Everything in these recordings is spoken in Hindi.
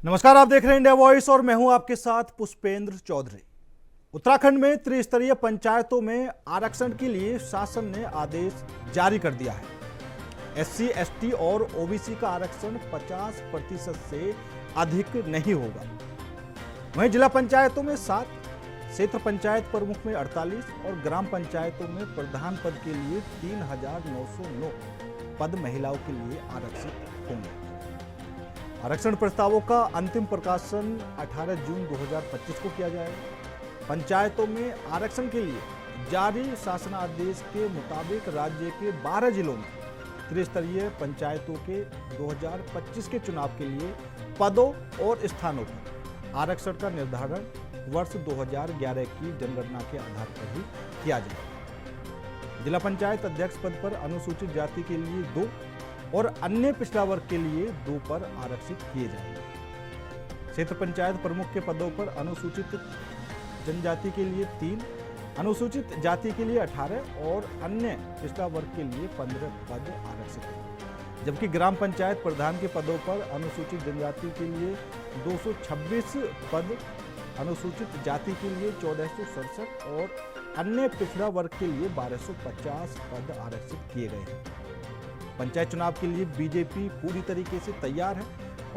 नमस्कार, आप देख रहे हैं इंडिया वॉइस और मैं हूं आपके साथ पुष्पेंद्र चौधरी। उत्तराखंड में त्रिस्तरीय पंचायतों में आरक्षण के लिए शासन ने आदेश जारी कर दिया है। एससी, एसटी और ओबीसी का आरक्षण 50% से अधिक नहीं होगा। वहीं जिला पंचायतों में 7, क्षेत्र पंचायत प्रमुख में 48 और ग्राम पंचायतों में प्रधान पद के लिए 3909 पद महिलाओं के लिए आरक्षित होंगे। आरक्षण प्रस्तावों का अंतिम प्रकाशन 18 जून 2025 को किया जाएगा। पंचायतों में आरक्षण के लिए जारी शासनादेश के मुताबिक राज्य के 12 जिलों में त्रिस्तरीय पंचायतों के 2025 के चुनाव के लिए पदों और स्थानों पर आरक्षण का निर्धारण वर्ष 2011 की जनगणना के आधार पर ही किया जाएगा। जिला पंचायत अध्यक्ष पद पर अनुसूचित जाति के लिए 2 और अन्य पिछड़ा वर्ग के लिए 2 पर आरक्षित किए जाएंगे। क्षेत्र पंचायत प्रमुख के पदों पर अनुसूचित जनजाति के लिए 3, अनुसूचित जाति के लिए 18 और अन्य पिछड़ा वर्ग के लिए 15 पद आरक्षित हैं। जबकि ग्राम पंचायत प्रधान के पदों पर अनुसूचित जनजाति के लिए 226 पद, अनुसूचित जाति के लिए 1467 और अन्य पिछड़ा वर्ग के लिए 1250 पद आरक्षित किए गए हैं। पंचायत चुनाव के लिए बीजेपी पूरी तरीके से तैयार है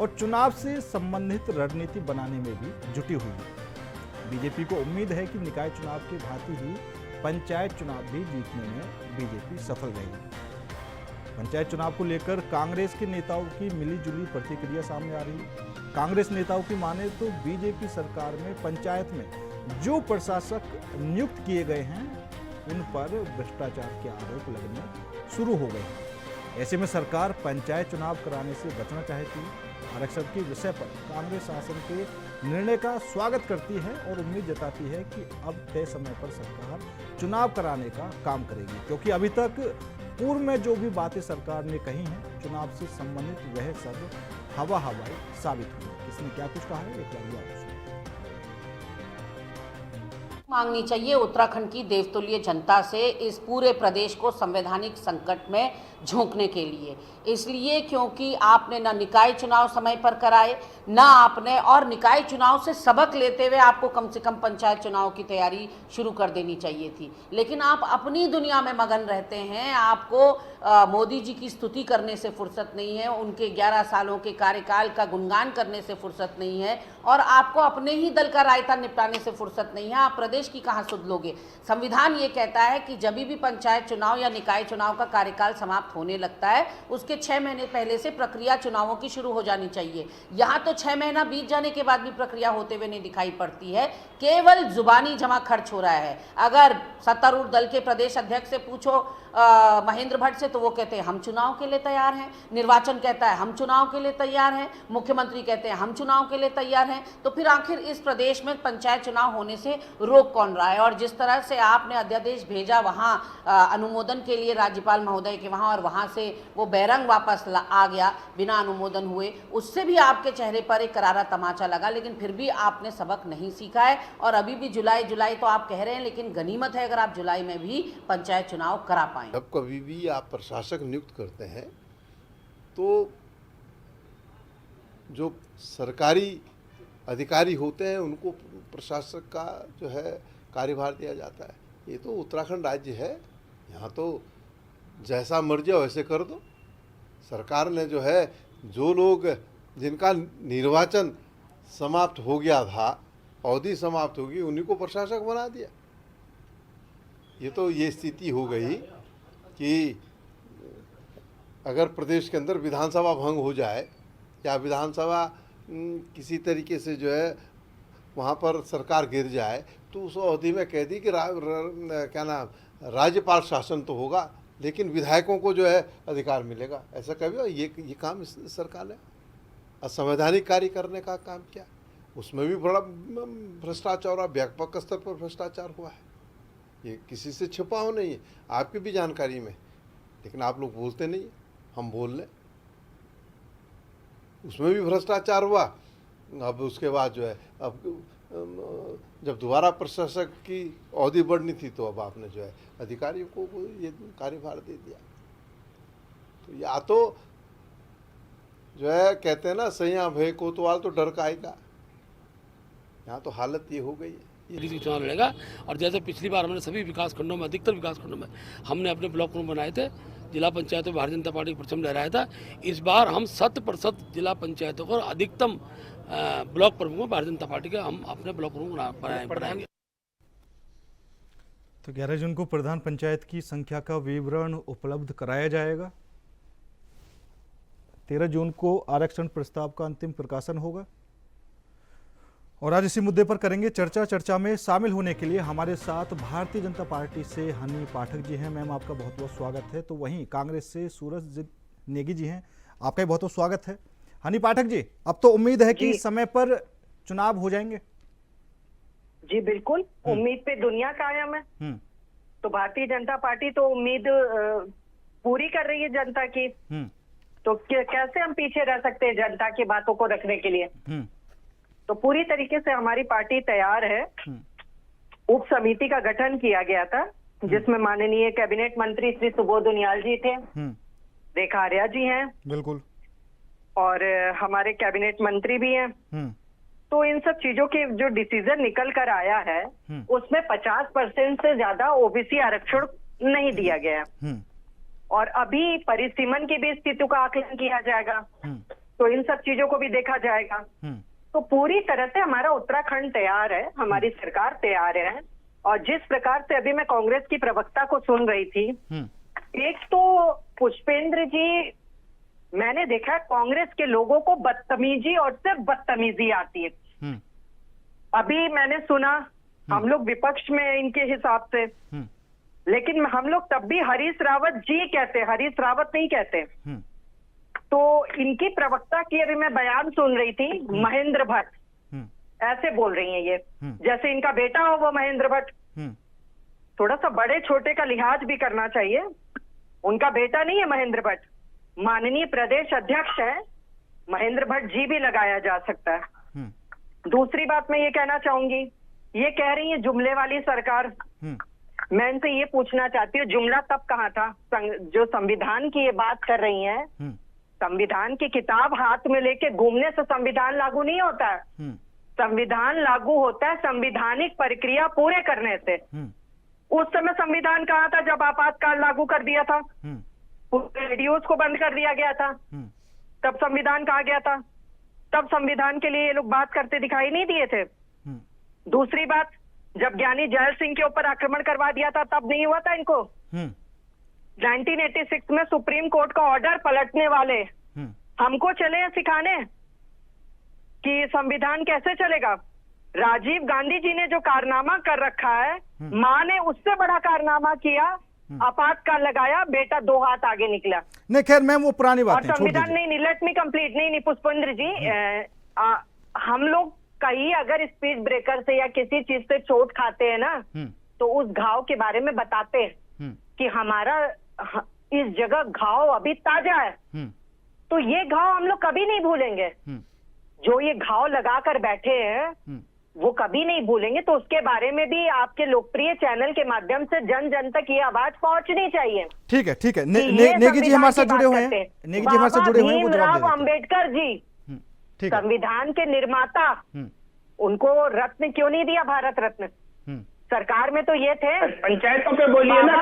और चुनाव से संबंधित रणनीति बनाने में भी जुटी हुई है। बीजेपी को उम्मीद है कि निकाय चुनाव के भांति ही पंचायत चुनाव भी जीतने में बीजेपी सफल रहेगी। पंचायत चुनाव को लेकर कांग्रेस के नेताओं की मिलीजुली प्रतिक्रिया सामने आ रही है। कांग्रेस नेताओं की माने तो बीजेपी सरकार में पंचायत में जो प्रशासक नियुक्त किए गए हैं उन पर भ्रष्टाचार के आरोप लगने शुरू हो गए हैं। ऐसे में सरकार पंचायत चुनाव कराने से बचना चाहती है। आरक्षण के विषय पर कांग्रेस शासन के निर्णय का स्वागत करती है और उम्मीद जताती है कि अब तय समय पर सरकार चुनाव कराने का काम करेगी, क्योंकि अभी तक पूर्व में जो भी बातें सरकार ने कही हैं चुनाव से संबंधित वह सब हवाई साबित हुई। किसने क्या कुछ कहा है, एक बार मांगनी चाहिए उत्तराखंड की देवतुल्य जनता से इस पूरे प्रदेश को संवैधानिक संकट में झोंकने के लिए। इसलिए क्योंकि आपने ना निकाय चुनाव समय पर कराए, ना आपने, और निकाय चुनाव से सबक लेते हुए आपको कम से कम पंचायत चुनाव की तैयारी शुरू कर देनी चाहिए थी। लेकिन आप अपनी दुनिया में मगन रहते हैं। आपको मोदी जी की स्तुति करने से फुर्सत नहीं है, उनके 11 सालों के कार्यकाल का गुणगान करने से फुर्सत नहीं है, और आपको अपने ही दल का रायता निपटाने से फुर्सत नहीं है। आप प्रदेश की कहाँ सुध लोगे? संविधान ये कहता है कि जब भी पंचायत चुनाव या निकाय चुनाव का कार्यकाल समाप्त होने लगता है उसके 6 महीने पहले से प्रक्रिया चुनावों की शुरू हो जानी चाहिए। यहाँ तो 6 महीना बीत जाने के बाद भी प्रक्रिया होते हुए नहीं दिखाई पड़ती है, केवल जुबानी जमा खर्च हो रहा है। अगर सत्तारूढ़ दल के प्रदेश अध्यक्ष से पूछो महेंद्र भट्ट से, तो वो कहते हैं हम चुनाव के लिए तैयार हैं, निर्वाचन कहता है हम चुनाव के लिए तैयार हैं, मुख्यमंत्री कहते हैं हम चुनाव के लिए तैयार हैं। तो फिर आखिर इस प्रदेश में पंचायत चुनाव होने से रोक कौन रहा है? और जिस तरह से आपने अध्यादेश भेजा वहाँ अनुमोदन के लिए राज्यपाल महोदय के वहाँ, और वहाँ से वो बैरंग वापस आ गया बिना अनुमोदन हुए, उससे भी आपके चेहरे पर एक करारा तमाचा लगा। लेकिन फिर भी आपने सबक नहीं सीखा है और अभी भी जुलाई तो आप कह रहे हैं, लेकिन गनीमत है अगर आप जुलाई में भी पंचायत चुनाव करा पाए। जब कभी भी आप प्रशासक नियुक्त करते हैं तो जो सरकारी अधिकारी होते हैं उनको प्रशासक का जो है कार्यभार दिया जाता है। ये तो उत्तराखंड राज्य है, यहाँ तो जैसा मर्जी वैसे कर दो। सरकार ने जो है जो लोग जिनका निर्वाचन समाप्त हो गया था, अवधि समाप्त होगी, उन्हीं को प्रशासक बना दिया। ये स्थिति हो गई कि अगर प्रदेश के अंदर विधानसभा भंग हो जाए या विधानसभा किसी तरीके से जो है वहाँ पर सरकार गिर जाए तो उस अवधि में कह दी कि क्या नाम राज्यपाल शासन तो होगा लेकिन विधायकों को जो है अधिकार मिलेगा। ऐसा कभी ये काम इस सरकार ने असंवैधानिक कार्य करने का काम किया। उसमें भी बड़ा भ्रष्टाचार और व्यापक स्तर पर भ्रष्टाचार हुआ है। ये किसी से छिपा हो नहीं है, आपकी भी जानकारी में, लेकिन आप लोग बोलते नहीं, हम बोल लें। उसमें भी भ्रष्टाचार हुआ। अब उसके बाद जो है अब जब दोबारा प्रशासक की अवधि बढ़नी थी तो अब आपने जो है अधिकारियों को ये कार्यभार दे दिया। तो या तो जो है कहते हैं ना सैया भय कोतवाल तो डर का आएगा। यहाँ तो हालत ये हो गई है। दिल्ली चुनाव लड़ेगा। और जैसे पिछली बार हमने सभी विकास खंडों में, अधिकतर विकास खंडों में हमने अपने ब्लॉक प्रमुख बनाए थे, जिला पंचायतों में भारतीय जनता पार्टी परचम लहराया था। इस बार हम 100% जिला पंचायतों को अधिकतम ब्लॉक प्रमुख भारतीय जनता पार्टी के हम अपने ब्लॉक प्रमुख बनाएंगे। तो 11 जून को प्रधान पंचायत की संख्या का विवरण उपलब्ध कराया जाएगा। 13 जून को आरक्षण प्रस्ताव का अंतिम प्रकाशन होगा। और आज इसी मुद्दे पर करेंगे चर्चा। चर्चा में शामिल होने के लिए हमारे साथ भारतीय जनता पार्टी से हनी पाठक जी हैं। मैम, आपका बहुत बहुत स्वागत है। तो वहीं कांग्रेस से सूरज नेगी जी हैं, आपका भी बहुत बहुत स्वागत है। हनी पाठक जी, अब तो उम्मीद है कि समय पर चुनाव हो जाएंगे। जी बिल्कुल, उम्मीद पे दुनिया कायम है। तो भारतीय जनता पार्टी तो उम्मीद पूरी कर रही है जनता की। तो कैसे हम पीछे रह सकते हैं जनता की बातों को रखने के लिए। तो पूरी तरीके से हमारी पार्टी तैयार है। उप समिति का गठन किया गया था, जिसमें माननीय कैबिनेट मंत्री श्री सुबोध उनियाल जी थे, रेखा आर्या जी हैं, बिल्कुल, और हमारे कैबिनेट मंत्री भी हैं। तो इन सब चीजों के जो डिसीजन निकल कर आया है, उसमें 50% से ज्यादा ओबीसी आरक्षण नहीं दिया गया। और अभी परिसीमन की भी स्थिति का आकलन किया जाएगा। तो इन सब चीजों को भी देखा जाएगा। तो पूरी तरह से हमारा उत्तराखंड तैयार है, हमारी सरकार तैयार है। और जिस प्रकार से अभी मैं कांग्रेस की प्रवक्ता को सुन रही थी, एक तो पुष्पेंद्र जी, मैंने देखा कांग्रेस के लोगों को बदतमीजी और सिर्फ बदतमीजी आती है। अभी मैंने सुना हम लोग विपक्ष में इनके हिसाब से, लेकिन हम लोग तब भी हरीश रावत जी कहते, हरीश रावत नहीं कहते। तो इनकी प्रवक्ता की अभी मैं बयान सुन रही थी, महेंद्र भट्ट ऐसे बोल रही हैं ये, जैसे इनका बेटा हो वो महेंद्र भट्ट। थोड़ा सा बड़े छोटे का लिहाज भी करना चाहिए। उनका बेटा नहीं है महेंद्र भट्ट, माननीय प्रदेश अध्यक्ष है। महेंद्र भट्ट जी भी लगाया जा सकता है। दूसरी बात मैं ये कहना चाहूंगी, ये कह रही है जुमले वाली सरकार। मैं इनसे ये पूछना चाहती हूँ, जुमला तब कहाँ था? जो संविधान की ये बात कर रही हैं, संविधान की किताब हाथ में लेके घूमने से संविधान लागू नहीं होता है। संविधान लागू होता है संविधानिक प्रक्रिया पूरे करने से। उस समय संविधान कहाँ था जब आपातकाल लागू कर दिया था? रेडियोज को बंद कर दिया गया था, तब संविधान कहाँ गया था? तब संविधान के लिए ये लोग बात करते दिखाई नहीं दिए थे। दूसरी बात, जब ज्ञानी जैल सिंह के ऊपर आक्रमण करवा दिया था तब नहीं हुआ था इनको? 1986 में सुप्रीम कोर्ट का ऑर्डर पलटने वाले हमको चले हैं सिखाने कि संविधान कैसे चलेगा। राजीव गांधी जी ने जो कारनामा कर रखा है, माँ ने उससे बड़ा कारनामा किया, आपातकाल लगाया, बेटा 2 हाथ आगे निकला। नहीं खैर मैम, वो पुरानी बात है। और संविधान नहीं, लेट मी कंप्लीट। नहीं पुष्पेंद्र जी, हम लोग कहीं अगर स्पीच ब्रेकर से या किसी चीज से चोट खाते हैं ना, तो उस घाव के बारे में बताते हैं कि हमारा इस जगह घाव अभी ताजा है। तो ये घाव हम लोग कभी नहीं भूलेंगे। जो ये घाव लगा कर बैठे हैं वो कभी नहीं भूलेंगे। तो उसके बारे में भी आपके लोकप्रिय चैनल के माध्यम से जन जन तक ये आवाज पहुंचनी चाहिए। ठीक है, ठीक है। नेगी जी हमारे साथ जुड़े हुए हैं। नेगी जी हमारे साथ जुड़े हुए हैं, वो जवाब दे देते हैं। अम्बेडकर जी, संविधान के निर्माता, उनको रत्न क्यों नहीं दिया, भारत रत्न? सरकार में तो ये थे। पंचायतों पे बोलिए ना,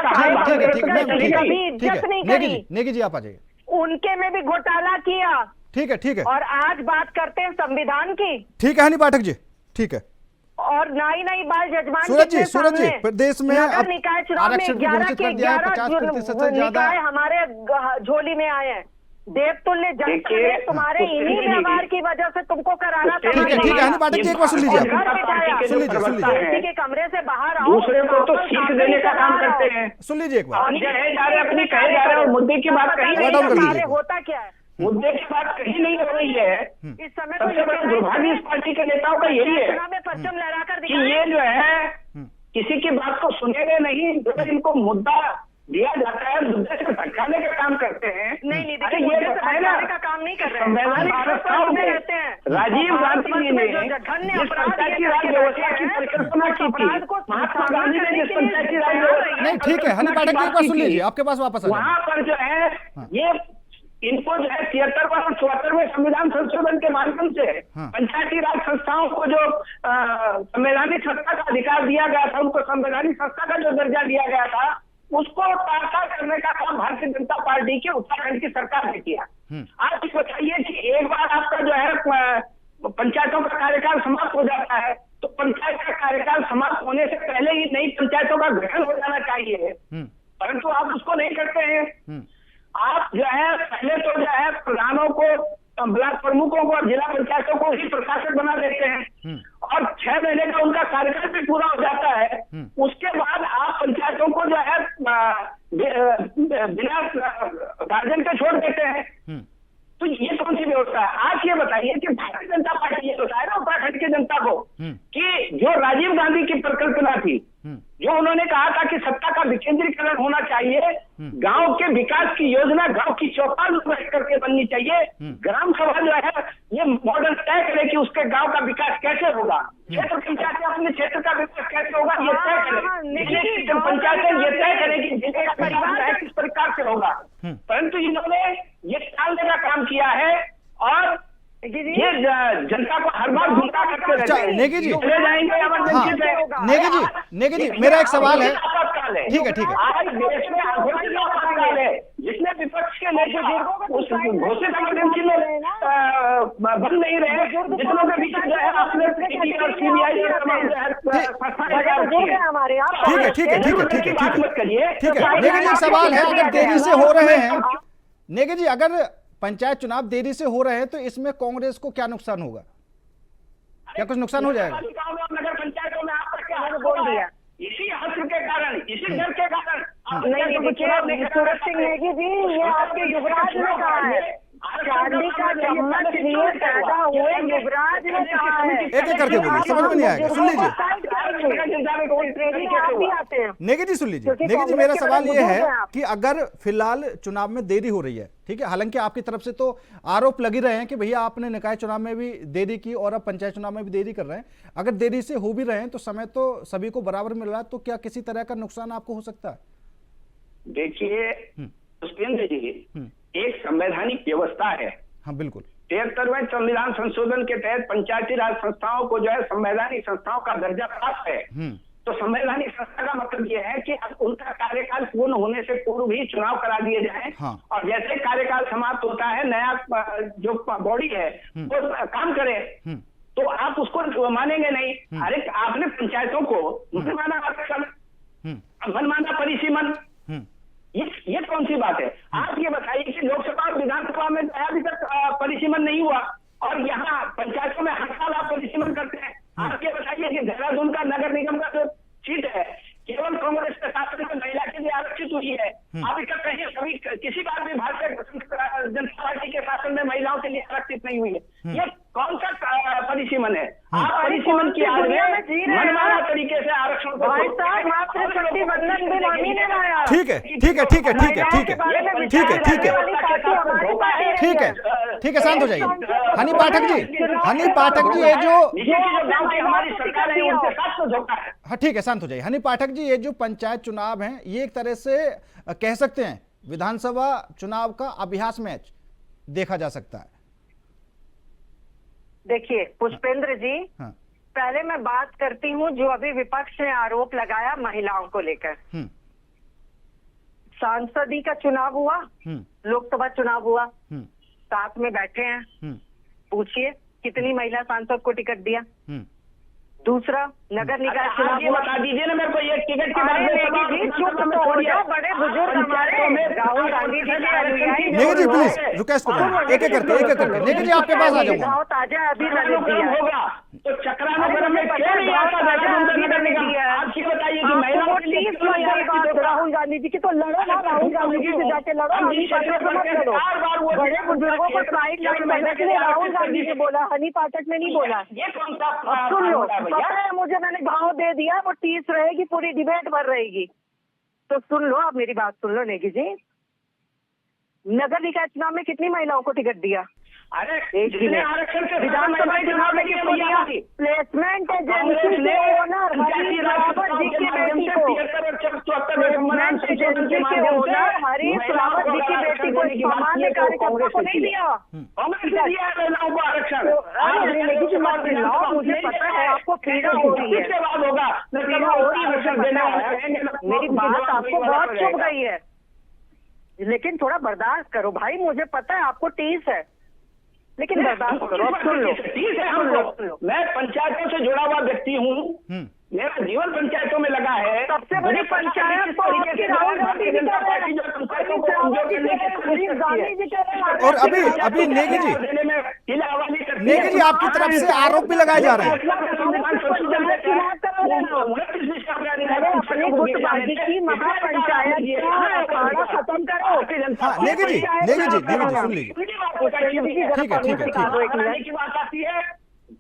कभी इज्जत नहीं करी। नेगी जी आप आ जाइए। उनके में भी घोटाला किया। ठीक है, ठीक है। और आज बात करते हैं संविधान की। ठीक है हनी पाठक जी, ठीक है। और नई बाल जजमान सूरज जी, प्रदेश में नगर निकाय चुनाव में 11 के 11 निकाय हमारे झोली में आए हैं। देवतुल्य जन तुम्हारे इन्हीं व्यवहार की वजह से तुमको कराना था। ठीक है हनी पाठक जी, एक बार सुन लीजिए, किसी के कमरे से बाहर आओ, दूसरे को तो सीख देने का काम करते हैं। सुन लीजिए एक बार। कहे जा रहे अपनी कहे जा रहे और मुद्दे की बात कहीं नहीं, होता क्या है? मुद्दे की बात कहीं नहीं हो रही है। इस समय सबसे बड़ा दुर्भाग्य इस पार्टी के नेताओं का यही है परचम लहरा कर कि ये जो है किसी की बात को सुनेंगे नहीं। जो इनको मुद्दा दिया जाता है, मुद्दे से भटकाने का काम करते हैं। नहीं, ये बताए ना, का काम नहीं कर रहे हैं। संवैधानिक प्रस्ताव में रहते हैं। राजीव गांधी जी ने जिस पंचायती राज व्यवस्था की परिकल्पना की थी, महात्मा गांधी ने जिस पंचायती राज व्यवस्था, नहीं ठीक है हनी पाठक जी, एक बार सुन लीजिए, आपके पास वापस वहां पर जो है ये इनको जो है 73वें और 74वें संविधान संशोधन के माध्यम से पंचायती राज संस्थाओं को जो संवैधानिक संस्था का अधिकार दिया गया था, उनको संवैधानिक संस्था का जो दर्जा दिया गया था, उसको साकार करने का काम भारतीय जनता पार्टी के उत्तराखंड की सरकार ने किया। आप बताइए कि एक बार आपका जो है पंचायतों का कार्यकाल समाप्त हो जाता है, तो पंचायत का कार्यकाल समाप्त होने से पहले ही नई पंचायतों का गठन हो जाना चाहिए, परंतु आप उसको नहीं करते हैं। आप जो है पहले तो जो है प्रधानों को, ब्लॉक प्रमुखों को और जिला पंचायतों को ही प्रशासक बना देते हैं और 6 महीने का उनका कार्यकाल भी पूरा हो जाता है। उसके बाद आप पंचायतों को जो है बिना गार्जियन के छोड़ देते हैं। तो ये कौन सी व्यवस्था है? आप ये बताइए कि भारतीय जनता पार्टी ये बताए ना उत्तराखंड की जनता को कि जो राजीव गांधी की परिकल्पना थी, जो उन्होंने कहा था कि सत्ता का विकेंद्रीकरण होना चाहिए, गांव के विकास की योजना गांव की चौपाल बैठ करके बननी चाहिए, ग्राम सभा जो है ये मॉडल तय करे कि उसके गांव का विकास कैसे होगा, क्षेत्र पंचायतें अपने क्षेत्र का विकास कैसे होगा ये तय करें, पंचायतें ये तय करें कि जिले का विकास किस प्रकार से होगा। परंतु इन्होंने ये टालने का काम किया है और ये जनता को हर बार गुमराह करते रहते हैं। नेगी जी, चले जाएंगे इमरजेंसी पे। नेगी जी मेरा एक सवाल है। ठीक है आज देश में आपातकाल है, जिसने विपक्ष के नेता उस घोषित इमरजेंसी में बन नहीं रहे, जितनों के बीच जो है आपने ईडी और सीबीआई ठीक है नेगी जी, एक सवाल है, अगर देरी से हो रहे हैं नेगी जी, अगर पंचायत चुनाव देरी से हो रहे हैं तो इसमें कांग्रेस को क्या नुकसान होगा? क्या कुछ नुकसान हो जाएगा? नगर पंचायतों में आपका क्या बोल दिया? इसी हस्र के कारण, इसी डर के कारण सूरज सिंह नेगी जी, ये आपके युवराज ने कहा है, चांदी का चम्मच लिए पैदा हुए युवराज ने कहा है। एक करके बोलिए, समझ में नहीं आएगा, सुन लीजिए नेगी जी, सुन लीजिए नेगी जी, मेरा सवाल ये है कि अगर फिलहाल चुनाव में देरी हो रही है, ठीक है, हालांकि आपकी तरफ से तो आरोप लग ही रहे हैं कि भैया आपने निकाय चुनाव में भी देरी की और अब पंचायत चुनाव में भी देरी कर रहे हैं, अगर देरी से हो भी रहे हैं तो समय तो सभी को बराबर मिल रहा है, तो क्या किसी तरह का नुकसान आपको हो सकता है? देखिए पुष्पेंद्र जी, एक संवैधानिक व्यवस्था है। हाँ बिल्कुल। 73वें संविधान संशोधन के तहत पंचायती राज संस्थाओं को जो है संवैधानिक संस्थाओं का दर्जा प्राप्त है। तो संवैधानिक संस्था का मतलब यह है कि अब उनका कार्यकाल पूर्ण होने से पूर्व ही चुनाव करा दिए जाएं। हाँ। और जैसे कार्यकाल समाप्त होता है, नया जो बॉडी है वो काम करे, तो आप उसको मानेंगे नहीं। अरे आपने पंचायतों को मनमाना आरक्षण, मनमाना परिसीमन, ये कौन सी बात है? आप ये बताइए कि लोकसभा और विधानसभा में अभी तक परिसीमन नहीं हुआ और यहाँ पंचायतों में हर साल आप परिसीमन करते हैं। आप ये बताइए कि देहरादून का नगर निगम का जो सीट है केवल कांग्रेस के शासन में महिला के लिए आरक्षित हुई है। आप इसका कहीं कभी किसी बार भी भारतीय जनता पार्टी के शासन में महिलाओं के लिए आरक्षित नहीं हुई है। ये कौन सा परिसीमन है? आप परिसीमन की आड़ में मनमाना तरीके से आरक्षण को ठीक है, शांत हो जाइए। हनी पाठक जी ये जो हमारी सरकार है उनके साथ तो धोखा है। हाँ ठीक है, शांत हो जाइए। हनी पाठक जी, ये जो पंचायत चुनाव हैं ये एक तरह से कह सकते हैं विधानसभा चुनाव का अभ्यास मैच देखा जा सकता है। देखिए पुष्पेंद्र जी, हाँ। पहले मैं बात करती हूँ जो अभी विपक्ष ने आरोप लगाया महिलाओं को लेकर। सांसदी का चुनाव हुआ, लोकसभा चुनाव हुआ, साथ में बैठे हैं, पूछिए कितनी महिला सांसद को टिकट दिया। दूसरा नगर निकाय चुनाव हुआ, बता दीजिए ना मेरे को ये टिकट की बात बड़े बुजुर्ग हमारे राहुल गांधी जी के अनुयायी। नेगी जी प्लीज रिक्वेस्ट करो, एक एक करके नेगी जी आपके पास आ जाऊंगा। ताजा अभी होगा तो चक्रानगरम में क्यों नहीं आता नगर निगम? आप ये बताइए कि महिलाओं के लिए राहुल गांधी जी की तो लड़ो ना, राहुल गांधी जी से जाके लड़ो। बड़े बुजुर्गों को साइड लाइन करने के लिए राहुल गांधी ने बोला, हनी पाठक ने नहीं बोला। ये कौन सा सुन लो, पता है मुझे, मैंने गाँव दे दिया, वो 30 रहेगी, पूरी डिबेट भर रहेगी। तो सुन लो, आप मेरी बात सुन लो नेगी जी। नगर निकाय चुनाव में कितनी महिलाओं को टिकट दिया? अरे एक जितने मिनट। आरक्षण के विधानसभा चुनाव में प्लेसमेंट एजेंसी के ओनर हरीश रावत जी की बेटी को प्लेसमेंट एजेंसी के ओनर हरीश रावत जी की बेटी को सामान्य कार्यकर्ता को नहीं दिया। कांग्रेस ने दिया है महिलाओं को आरक्षण। मुझे पता है आपको पीड़ा हो रही है, किसके बाद होगा पीड़ा हो रही है, मुझे पता है। मेरी बात आपको बहुत चुभ गई है, लेकिन थोड़ा बर्दाश्त करो भाई। मुझे पता है आपको टीस है, लेकिन बर्दाश्त करो। अब सुन लो, ठीक है, सुन लो। मैं पंचायतों से जुड़ा हुआ व्यक्ति हूँ, मेरा जीवन पंचायतों में लगा है। सबसे बड़ी पंचायत तो आपकी राहुल गांधी जी कर रहे हैं, गांधी जी कर रहे हैं। और अभी नेगी जी, नेगी जी आपकी तरफ से आरोप भी लगाए जा रहे हैं। अपनी गुटबाजी की महापंचायत का खत्म करो। हाँ नेगी जी सुन लीजिए। ठीक है की बात आती है,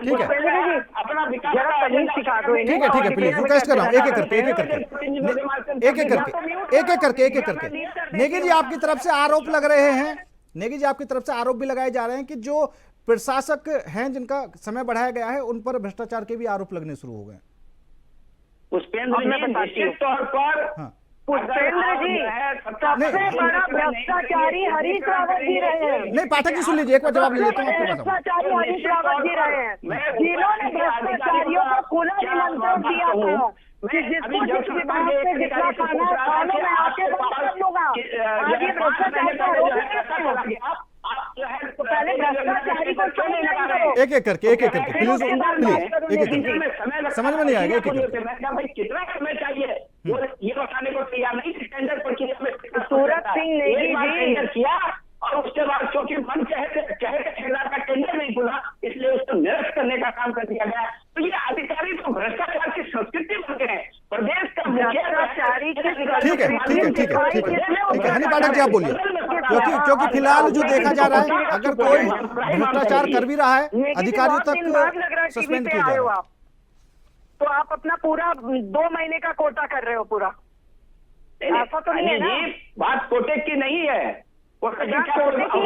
ठीक है अपना विकास जरा तमीज सिखा दो इन्हें। ठीक है प्लीज रिक्वेस्ट कर रहा हूँ, एक एक करके नेगी जी आपकी तरफ से आरोप लग रहे हैं, नेगी जी आपकी तरफ से आरोप भी लगाए जा रहे हैं कि जो प्रशासक हैं जिनका समय बढ़ाया गया है उन पर भ्रष्टाचार के भी आरोप लगने शुरू हो गए। पुष्पेंद्र जी निश्चित तौर पर पुष्पेंद्र जी सबसे बड़ा भ्रष्टाचारी हरीश रावत जी रहे हैं। नहीं पाठक जी सुन लीजिए, एक बार जवाब ले लेता हूँ आपके पास। भ्रष्टाचारी हरीश रावत जी रहे हैं, जिन्होंने भ्रष्टाचारियों को खुला निमंत्रण दिया था कि जिसको जिस विभाग से जितना खाना है खा लो, मैं आके बात कर लूंगा। आज ये भ्रष्टाचार का आरोप लगाते हैं, तो पहले भ्रष्टाचारी को क्यों नहीं लगाते? एक एक करके प्लीज समझ में नहीं आएगा। एक एक भाई कितना समय चाहिए वो ये बताने को तैयार नहीं। टेंडर प्रक्रिया में सूरज सिंह नेगी जी किया और उसके बाद क्योंकि मन कहे ठेकेदार का टेंडर नहीं खुला, इसलिए उसको निरस्त करने का काम कर दिया गया। तो ये अधिकारी तो भ्रष्टाचार की संस्कृति बन गए हैं। प्रदेश का भ्रष्टाचारी ठीक है हनी पाठक जी आप बोलिए, क्योंकि फिलहाल जो देखा जा रहा है अगर कोई भ्रष्टाचार कर भी रहा है अधिकारियों तक सस्पेंड किया जा रहा है। तो आप अपना पूरा 2 महीने का कोटा कर रहे हो पूरा, ऐसा तो नहीं है ना? बात कोटे की नहीं है, कोटे की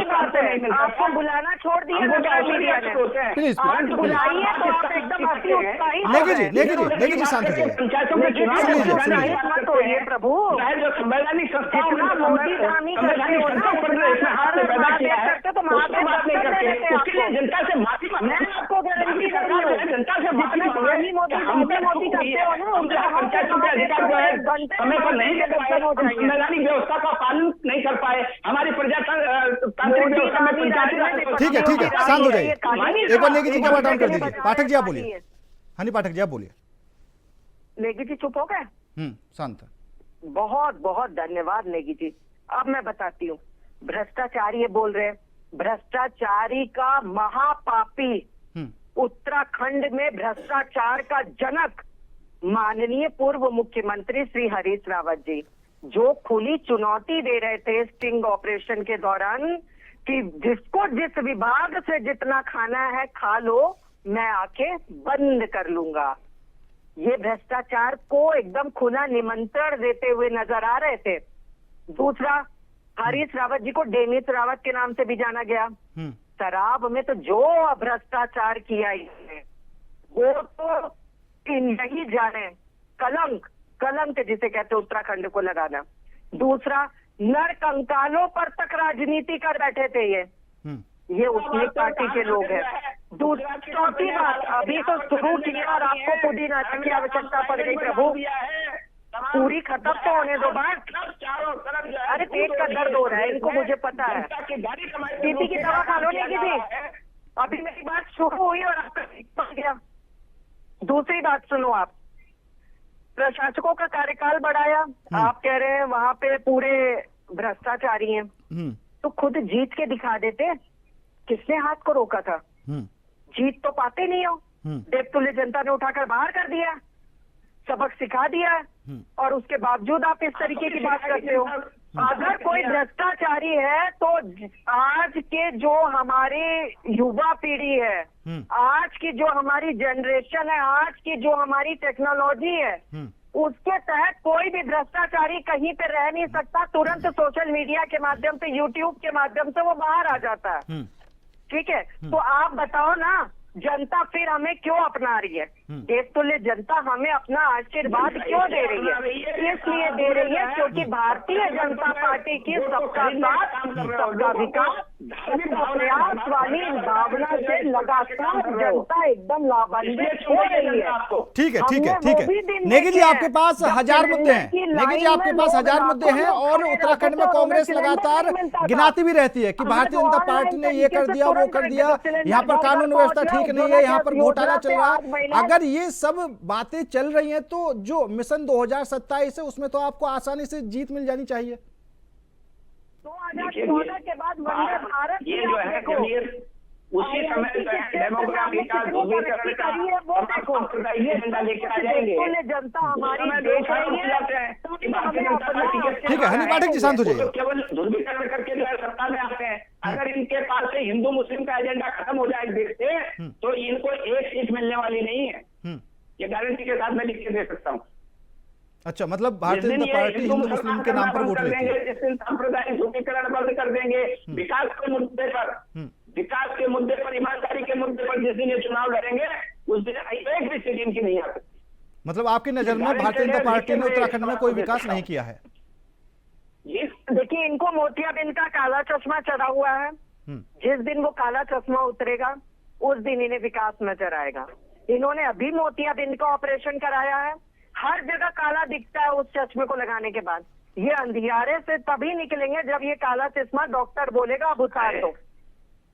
बात है। आपको बुलाना छोड़ दिया मीडिया ने, आज बुलाइए तो आप एकदम अति उत्साहित। नेगी जी शांत हो जाइए। पंचायतों के चुनाव मत होइए प्रभु, जो संवैधानिक संस्था जितना मोदी धामी करते हो ना करते तो जनता से माफी मैं आपको गारंटी कर रही हूँ, जनता से जितना धामी मोदी करते हो ना उनके पंचायतों के अधिकार जो है समय पर नहीं दे पाए, संवैधानिक व्यवस्था का पालन नहीं कर पाए, हमारी प्रजातांत्रिक व्यवस्था में पंचायत। ठीक है शांत हो जाइए। एक बार नेगी जी का बटन कर दीजिए। पाठक जी आप बोलिए, हनी पाठक जी आप बोलिए। नेगी जी चुप हो गए? शांत। बहुत बहुत धन्यवाद नेगी जी। अब मैं बताती हूँ, भ्रष्टाचारी ये बोल रहे हैं, भ्रष्टाचारी का महापापी उत्तराखंड में भ्रष्टाचार का जनक माननीय पूर्व मुख्यमंत्री श्री हरीश रावत जी, जो खुली चुनौती दे रहे थे स्टिंग ऑपरेशन के दौरान कि जिसको जिस विभाग से जितना खाना है खा लो, मैं आके बंद कर लूंगा। ये भ्रष्टाचार को एकदम खुला निमंत्रण देते हुए नजर आ रहे थे। दूसरा, हरीश रावत जी को डेनिस रावत के नाम से भी जाना गया। शराब में तो जो भ्रष्टाचार किया इसने वो तो यही जाने, कलंक जिसे कहते उत्तराखंड को लगाना। दूसरा, नर कंकालों पर तक राजनीति कर बैठे थे ये उसने पार्टी के लोग हैं। चौथी बात, अभी तो शुरू किया और आपको पुदीना की आवश्यकता पड़ गई प्रभु, पूरी खत्म तो होने दो बात। अरे पेट का दर्द हो रहा है इनको, मुझे पता है, बीपी की दवा खा लो नहीं थी। अभी मेरी बात शुरू हुई और आपका पड़ गया। दूसरी बात सुनो, आप प्रशासकों का कार्यकाल बढ़ाया, आप कह रहे हैं वहां पे पूरे भ्रष्टाचारी हैं, तो खुद जीत के दिखा देते। किसने हाथ को रोका था? जीत तो पाते नहीं हो, देवतुल्य जनता ने उठाकर बाहर कर दिया, सबक सिखा दिया, और उसके बावजूद आप इस तरीके की बात करते हो। अगर कोई भ्रष्टाचारी है तो आज के जो हमारे युवा पीढ़ी है, आज की जो हमारी जनरेशन है, आज की जो हमारी टेक्नोलॉजी है, उसके तहत कोई भी भ्रष्टाचारी कहीं पे रह नहीं सकता। तुरंत सोशल मीडिया के माध्यम से, यूट्यूब के माध्यम से वो बाहर आ जाता है। ठीक है, तो आप बताओ ना, जनता फिर हमें क्यों अपना रही है? देशतुल्य जनता हमें अपना आशीर्वाद क्यों दे रही है? इसलिए दे रही है क्योंकि भारतीय जनता पार्टी की सबका साथ, सबका विकास, सबका प्रयास वाली भावना से लगातार जनता एकदम लाभान्वित हो रही है। ठीक है, ठीक है, ठीक है। नेगी जी, आपके पास 1000 मुद्दे हैं। नेगी जी, आपके पास 1000 मुद्दे हैं और उत्तराखंड में कांग्रेस लगातार गिनाती भी रहती है कि भारतीय जनता पार्टी ने ये कर दिया, वो कर दिया, यहाँ पर कानून व्यवस्था ठीक नहीं है, यहाँ पर घोटाला चल रहा है। अगर ये सब बातें चल रही हैं तो जो मिशन 2027 है उसमें तो आपको आसानी से जीत मिल जानी चाहिए। 2014 के बाद वंदे भारत ये जो है कबीर, उसी समय डेमोग्राफी का ध्रुवीकरण का एजेंडा लेकर आ जाएंगे। जनता हमारी देश है। ठीक है, हनी पाठक जी शांत हो जाइए। केवल ध्रुवीकरण करके जो है सत्ता में आते हैं। अगर इनके पास से हिंदू मुस्लिम का एजेंडा खत्म हो जाए देश से, तो इनको एक सीट मिलने वाली नहीं है। ये गारंटी के साथ मैं लिख के दे सकता हूँ। अच्छा, मतलब भारतीय जनता पार्टी हिंदू मुस्लिम के नाम पर वोट लेती है। जिस दिन सांप्रदायिक ध्रुवीकरण बंद कर देंगे, विकास के मुद्दे पर, ईमानदारी के मुद्दे पर जिस दिन ये चुनाव लड़ेंगे, उस दिन एक भी सीट इनकी नहीं आ सकती। मतलब आपकी नजर में भारतीय जनता पार्टी ने उत्तराखंड में कोई विकास नहीं किया है? देखिए, इनको मोतियाबिंद का काला चश्मा चढ़ा हुआ है। जिस दिन वो काला चश्मा उतरेगा, उस दिन इन्हें विकास नजर आएगा। इन्होंने अभी मोतियाबिंद का ऑपरेशन कराया है। हर जगह काला दिखता है उस चश्मे को लगाने के बाद। ये अंधियारे से तभी निकलेंगे जब ये काला चश्मा डॉक्टर बोलेगा अब उतार दो।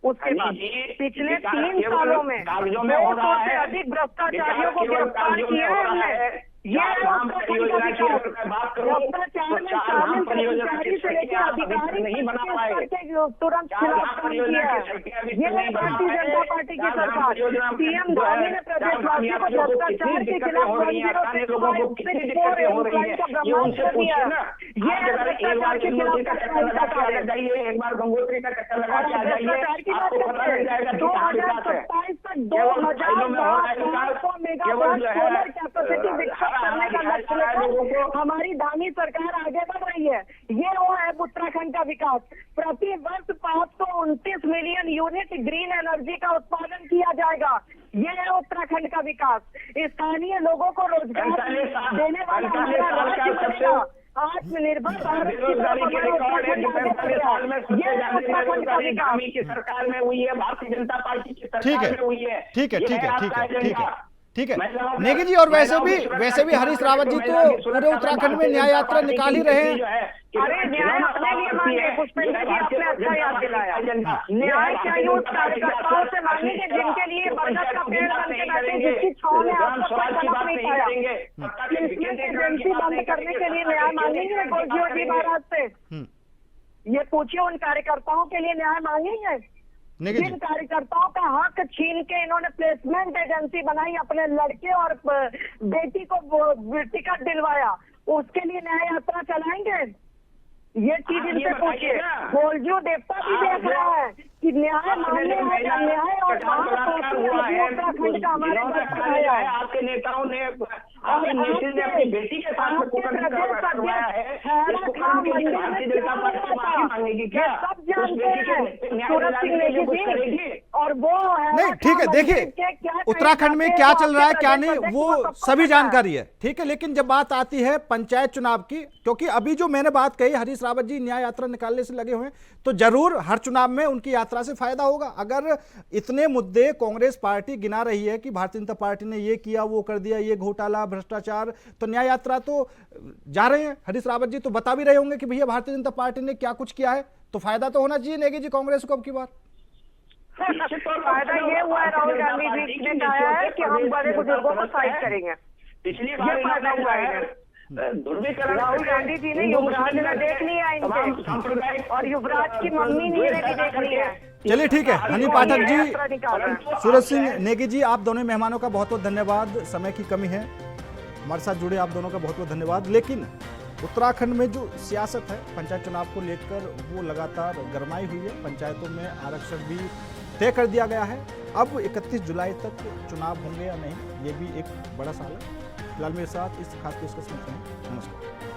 उसके बाद पिछले 3 सालों में 200 से अधिक भ्रष्टाचारियों को गिरफ्तार किया है हमने। ये कर्मचारी से लेकर अधिकारी नहीं बना पाए, तुरंत खिलाफ किया है। ये भारतीय जनता पार्टी की सरकार, सीएम धोनी ने प्रदेशवासियों को भ्रष्टाचार के खिलाफ एक बार गंगोत्री का चक्कर लगा के आ जाइए, आपको पता लग जाएगा 2027 तक 2000 मेगावाट कैपेसिटी विकसित करने का लक्ष्य लेकर हमारी दानी सरकार आगे बढ़ रही है। ये वो है उत्तराखंड का विकास। प्रति वर्ष 529 मिलियन यूनिट ग्रीन एनर्जी का उत्पादन किया जाएगा। ये है उत्तराखंड का विकास। स्थानीय लोगों को रोजगार देने वाला हमारा राज्य बनेगा। आत्मनिर्भर भारत की सरकार में हुई है, भारतीय जनता पार्टी की सरकार में हुई है। ठीक है, ठीक है, ठीक है, ठीक है, ठीक है। नेगी जी, और वैसे भी हरीश रावत जी तो पूरे उत्तराखंड में न्याय यात्रा निकाल ही रहे हैं। अरे न्याय अपने लिए मांगे, पुष्पेंद्र जी आपने अच्छा याद दिलाया। न्याय चाहिए उस कार्यकर्ताओं से मांगेंगे जिनके लिए बरगद का पेड़ बन के बैठे, जिसकी छांव में आपको कोई तलब नहीं पाया। एजेंसी बंद करने के लिए न्याय मांगेंगे गोलजीओ जी महाराज से? ये पूछिए, उन कार्यकर्ताओं के लिए न्याय मांगेंगे जिन कार्यकर्ताओं का हक छीन के इन्होंने प्लेसमेंट एजेंसी बनाई, अपने लड़के और बेटी को टिकट दिलवाया, उसके लिए न्याय यात्रा चलाएंगे? ये चीज इनसे पूछिए। गोलजीओ देवता भी देख रहा है कि न्याय मांगने आएगा, न्याय और उत्तराखंड का हमारे आया है। आपके नेताओं ने अपनी बेटी के साथ करवाया है, भारतीय जनता पार्टी माफी मांगेगी क्या? सब जानते हैं सूरज सिंह नेगी और वो नहीं। ठीक है, देखिए उत्तराखंड में क्या चल रहा है क्या नहीं वो सभी जानकारी है, ठीक है। लेकिन जब बात आती है पंचायत चुनाव की, क्योंकि अभी जो मैंने बात कही, हरीश रावत जी न्याय यात्रा निकालने से लगे हुए हैं, तो जरूर हर चुनाव में उनकी यात्रा से फायदा होगा। अगर इतने मुद्दे कांग्रेस पार्टी गिना रही है कि भारतीय जनता पार्टी ने ये किया, वो कर दिया, ये घोटाला, भ्रष्टाचार, तो न्याय यात्रा तो जा रहे हैं। हरीश रावत जी तो बता भी रहे होंगे कि भैया भारतीय जनता पार्टी ने क्या कुछ किया है, तो फायदा तो होना चाहिए नेगी जी कांग्रेस को अब की बार। फायदा ये हुआ है, राहुल गांधी जी ने कहा है कि हम बड़े बुजुर्गों को साइड करेंगे। पिछली बार फायदा हुआ है राहुल गांधी जी ने युवराज ने देख लिया इनके, और युवराज की मम्मी ने भी देख लिया। चलिए ठीक है, हनी पाठक जी, सूरज सिंह नेगी जी, आप दोनों मेहमानों का बहुत बहुत धन्यवाद। समय की कमी है, हमारे साथ जुड़े आप दोनों का बहुत बहुत धन्यवाद। लेकिन उत्तराखंड में जो सियासत है पंचायत चुनाव को लेकर, वो लगातार गरमाई हुई है। पंचायतों में आरक्षण भी तय कर दिया गया है। अब 31 जुलाई तक चुनाव होंगे या नहीं, ये भी एक बड़ा सवाल है। फिलहाल मेरे साथ इस खास पेशकश में नमस्कार।